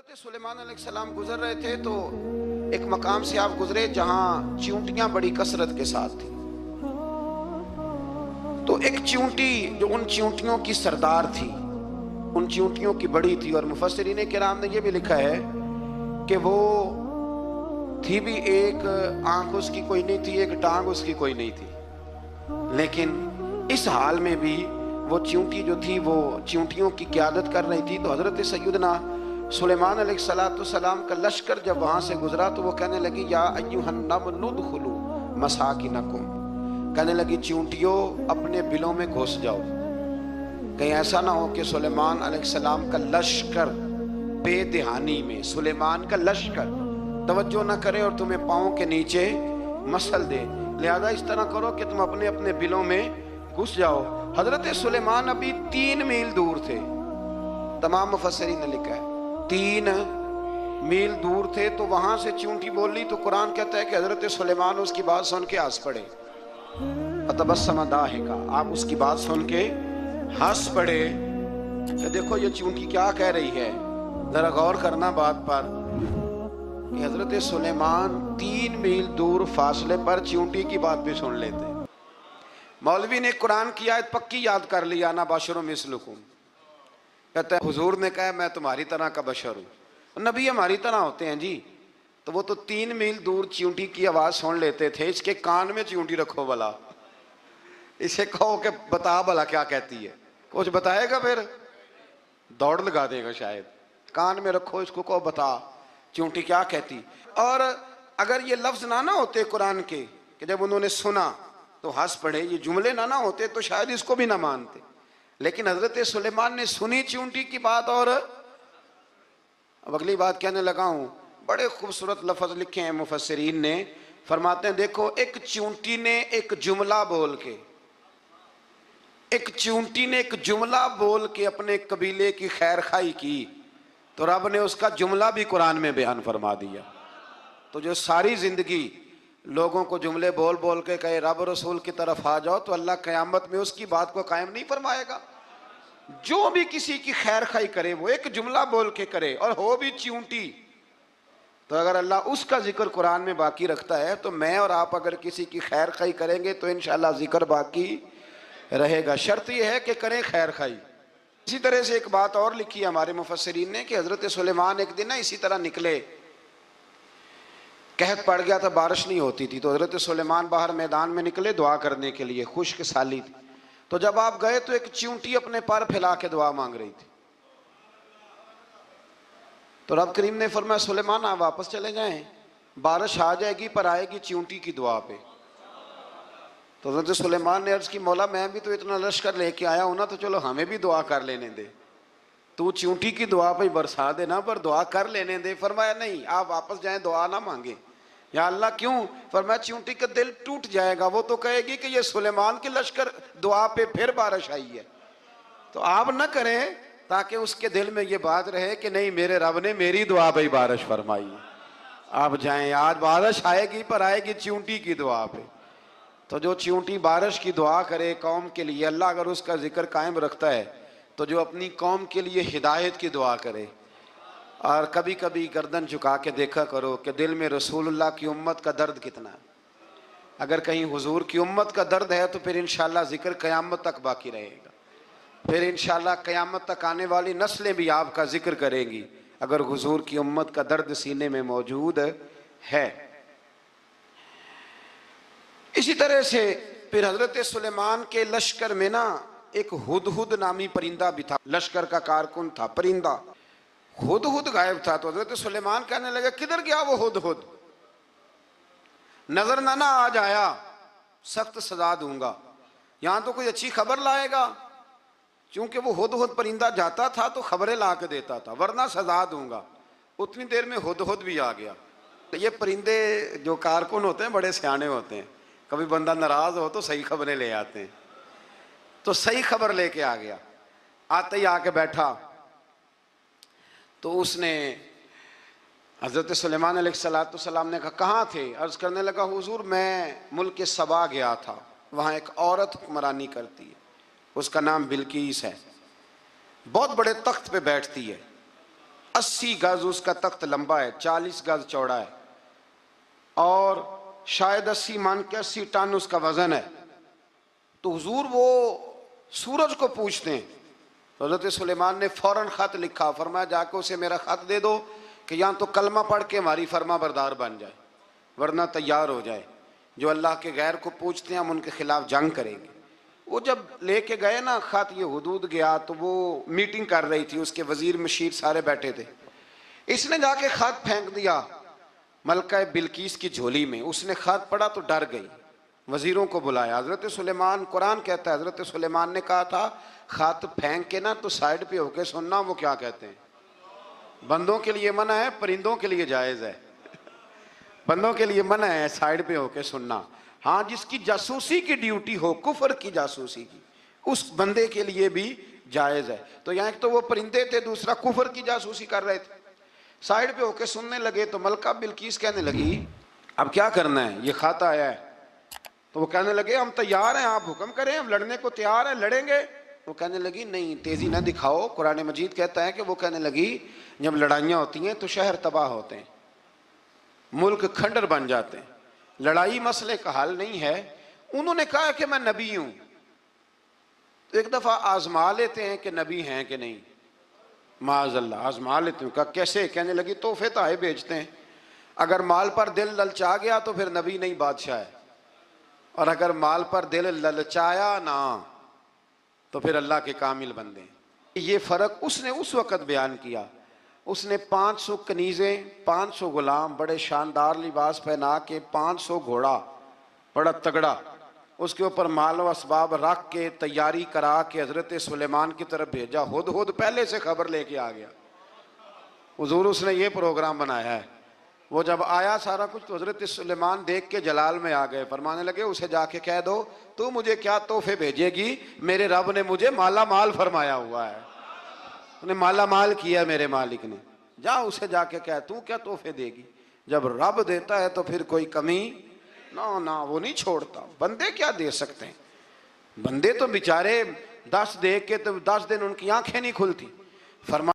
हज़रत सुलेमान अलैहिस्सलाम गुजर रहे थे तो एक मकाम से आप गुजरे जहां चींटियां बड़ी कसरत के साथ थी। तो एक चींटी जो उन चींटियों की सरदार थी, उन चींटियों की बड़ी थी, और मुफस्सिरीन किराम ने यह भी लिखा है कि वो थी भी, एक आंख उसकी कोई नहीं थी, एक टांग उसकी कोई नहीं थी, लेकिन इस हाल में भी वो चींटी जो थी वो चींटियों की क़यादत कर रही थी। तो हज़रत सैयदना सुलेमान अलैहिस्सलाम का लश्कर जब वहां से गुजरा तो वो कहने लगी, या अय्युहन नमल उदखुलू मसाकिनकुम, कहने लगी चींटियों अपने बिलों में घुस जाओ, कहीं ऐसा ना हो कि सुलेमान अलैहिस्सलाम का लश्कर बेदहानी में, सुलेमान का लश्कर तवज्जो ना करे और तुम्हें पाँव के नीचे मसल दे, लिहाजा इस तरह करो कि तुम अपने अपने बिलों में घुस जाओ। हजरत सुलेमान अभी 3 मील दूर थे, तमाम मुफस्सिरीन ने लिखा है 3 मील दूर थे। तो वहां से चींटी बोली तो कुरान कहता है कि हजरत सुलेमान उसकी बात सुन के हंस पड़े, तबस्सम दाहिका, आप उसकी बात सुन के हंस पड़े कि देखो ये चींटी क्या कह रही है, जरा गौर करना बात पर। हजरत सुलेमान 3 मील दूर फासले पर चींटी की भी भी सुन लेते। मौलवी ने कुरान की आयत पक्की याद कर लिया, ना बशर मिसलुकुम, कहता है हुजूर ने कहा मैं तुम्हारी तरह का बशर हूँ, नबी हमारी तरह होते हैं जी। तो वो तो 3 मील दूर चींटी की आवाज सुन लेते थे, इसके कान में चींटी रखो भला, इसे कहो कि बता भला क्या कहती है, कुछ बताएगा फिर दौड़ लगा देगा शायद। कान में रखो इसको, कहो बता चींटी क्या कहती। और अगर ये लफ्ज ना होते कुरान के कि जब उन्होंने सुना तो हंस पड़े, ये जुमले ना होते तो शायद इसको भी ना मानते, लेकिन हजरत सुलेमान ने सुनी चींटी की बात। और अब अगली बात कहने लगा हूं, बड़े खूबसूरत लफ्ज लिखे हैं मुफस्सिरीन ने, फरमाते हैं देखो एक चींटी ने एक जुमला बोल के, एक चींटी ने एक जुमला बोल के अपने कबीले की खैर खाई की, तो रब ने उसका जुमला भी कुरान में बयान फरमा दिया। तो जो सारी जिंदगी लोगों को जुमले बोल बोल के कहे रब रसूल की तरफ आ जाओ, तो अल्लाह क़यामत में उसकी बात को कायम नहीं फरमाएगा। जो भी किसी की खैर खाई करे वो एक जुमला बोल के करे, और हो भी चींटी, तो अगर अल्लाह उसका जिक्र कुरान में बाकी रखता है तो मैं और आप अगर किसी की खैर खाई करेंगे तो इंशाअल्लाह जिक्र बाकी रहेगा। शर्त यह है कि करें खैर खाई। इसी तरह से एक बात और लिखी है हमारे मुफस्सिरीन ने कि हजरत सुलेमान एक दिन ना इसी तरह निकले, कहत पड़ गया था, बारिश नहीं होती थी, तो हजरत सुलेमान बाहर मैदान में निकले दुआ करने के लिए, खुश्क साली थी। तो जब आप गए तो एक चींटी अपने पर फैला के दुआ मांग रही थी। तो रब करीम ने फरमाया सुलेमान आप वापस चले जाएं, बारिश आ जाएगी पर आएगी चींटी की दुआ पे। तो हजरत सुलेमान ने अर्ज की, मौला मैं भी तो इतना लश्कर लेके आया हूं ना, तो चलो हमें भी दुआ कर लेने दे, तू चींटी की दुआ पे बरसा देना पर दुआ कर लेने दे। फरमाया नहीं आप वापस जाएं, दुआ ना मांगे। या अल्लाह क्यों? फरमाया चींटी का दिल टूट जाएगा, वो तो कहेगी कि ये सुलेमान के लश्कर दुआ पे फिर बारिश आई है। तो आप ना करें ताकि उसके दिल में ये बात रहे कि नहीं मेरे रब ने मेरी दुआ पे बारिश फरमाई। आप जाएं, आज बारिश आएगी पर आएगी चींटी की दुआ पे। तो जो चींटी बारिश की दुआ करे कौम के लिए, अल्लाह अगर उसका जिक्र कायम रखता है, तो जो अपनी कौम के लिए हिदायत की दुआ करे। और कभी कभी गर्दन झुका के देखा करो कि दिल में रसूलुल्लाह की उम्मत का दर्द कितना है। अगर कहीं हुजूर की उम्मत का दर्द है तो फिर इंशाअल्लाह जिक्र क़यामत तक बाकी रहेगा, फिर इंशाअल्लाह क़यामत तक आने वाली नस्लें भी आपका जिक्र करेंगी अगर हुजूर की उम्मत का दर्द सीने में मौजूद है। इसी तरह से फिर हजरत सुलेमान के लश्कर में ना एक हुदहुद नामी परिंदा भी था, लश्कर का कारकुन था परिंदा। हुदहुद गायब था, तो हजरत सुलेमान कहने लगे किधर गया वो हुदहुद, नजर ना आ जाया सख्त सजा दूंगा, यहां तो कोई अच्छी खबर लाएगा। क्योंकि वो हुदहुद परिंदा जाता था तो खबरें ला के देता था, वरना सजा दूंगा। उतनी देर में हुदहुद भी आ गया। तो ये परिंदे जो कारकुन होते हैं बड़े सियाने होते हैं, कभी बंदा नाराज हो तो सही खबरें ले आते हैं। तो सही खबर लेके आ गया, आते ही आके बैठा। तो उसने हजरत सुलेमान अलैहिस्सलाम ने कहा कहाँ थे? अर्ज करने लगा हुजूर मैं मुल्क के सबा गया था, वहाँ एक औरत हुक्मरानी करती है, उसका नाम बिल्कीस है, बहुत बड़े तख्त पे बैठती है, 80 गज उसका तख्त लंबा है, 40 गज चौड़ा है, और शायद 80 मान के 80 टन उसका वजन है। तो हुजूर वो सूरज को पूछते हैं, तो हज़रत सुलेमान ने फौरन खत लिखा, फरमाया जाके उसे मेरा खत दे दो कि यहाँ तो कलमा पढ़ के हमारी फरमा बरदार बन जाए, वरना तैयार हो जाए। जो अल्लाह के गैर को पूछते हैं हम उनके खिलाफ जंग करेंगे। वो जब लेके गए ना खत, ये हुदूद गया तो वो मीटिंग कर रही थी, उसके वजीर मशीर सारे बैठे थे। इसने जाके खत फेंक दिया मलका बिल्कीस की झोली में। उसने खत पढ़ा तो डर गई, वजीरों को बुलाया। हजरत सुलेमान, कुरान कहता है हजरत सुलेमान ने कहा था खत फेंक के ना तो साइड पे होके सुनना वो क्या कहते हैं। बंदों के लिए मना है, परिंदों के लिए जायज है। बंदों के लिए मना है साइड पे होके सुनना। हाँ, जिसकी जासूसी की ड्यूटी हो, कुफर की जासूसी की, उस बंदे के लिए भी जायज है। तो यहाँ एक तो वो परिंदे थे, दूसरा कुफर की जासूसी कर रहे थे। साइड पे होके सुनने लगे तो मलका बिल्कीस कहने लगी अब क्या करना है, ये खत आया है। तो वो कहने लगे हम तैयार हैं, आप हुक्म करें, हम लड़ने को तैयार हैं, लड़ेंगे। वो कहने लगी नहीं, तेजी ना दिखाओ। कुरान मजीद कहता है कि वो कहने लगी जब लड़ाइयाँ होती हैं तो शहर तबाह होते हैं, मुल्क खंडर बन जाते हैं, लड़ाई मसले का हल नहीं है। उन्होंने कहा कि मैं नबी हूं, तो एक दफा आजमा लेते हैं कि नबी हैं कि नहीं। माज़अल्लाह, आजमा लेते हूँ। कहा कैसे? कहने लगी तोहफे तो आए भेजते हैं, अगर माल पर दिल ललचा गया तो फिर नबी नहीं बादशाह है, और अगर माल पर दिल ललचाया ना तो फिर अल्लाह के कामिल बंदे। ये फ़र्क उसने उस वक़्त बयान किया। उसने 500 कनीज़ें, 500 गुलाम, बड़े शानदार लिबास पहना के, 500 घोड़ा बड़ा तगड़ा, उसके ऊपर माल व असबाब रख के तैयारी करा के हज़रत सुलेमान की तरफ भेजा। हुद पहले से खबर लेके आ गया, हुजूर उसने ये प्रोग्राम बनाया है। वो जब आया सारा कुछ तो हज़रत सुलेमान देख के जलाल में आ गए, फरमाने लगे उसे जाके कह दो तू मुझे क्या तोहफे भेजेगी, मेरे रब ने मुझे माला माल फरमाया हुआ है, उन्हें माला माल किया मेरे मालिक ने। जा उसे जाके कह तू क्या तोहफे देगी। जब रब देता है तो फिर कोई कमी ना ना, वो नहीं छोड़ता। बंदे क्या दे सकते हैं, बंदे तो बेचारे 10 दे के तो 10 दिन उनकी आंखें नहीं खुलती। फरमा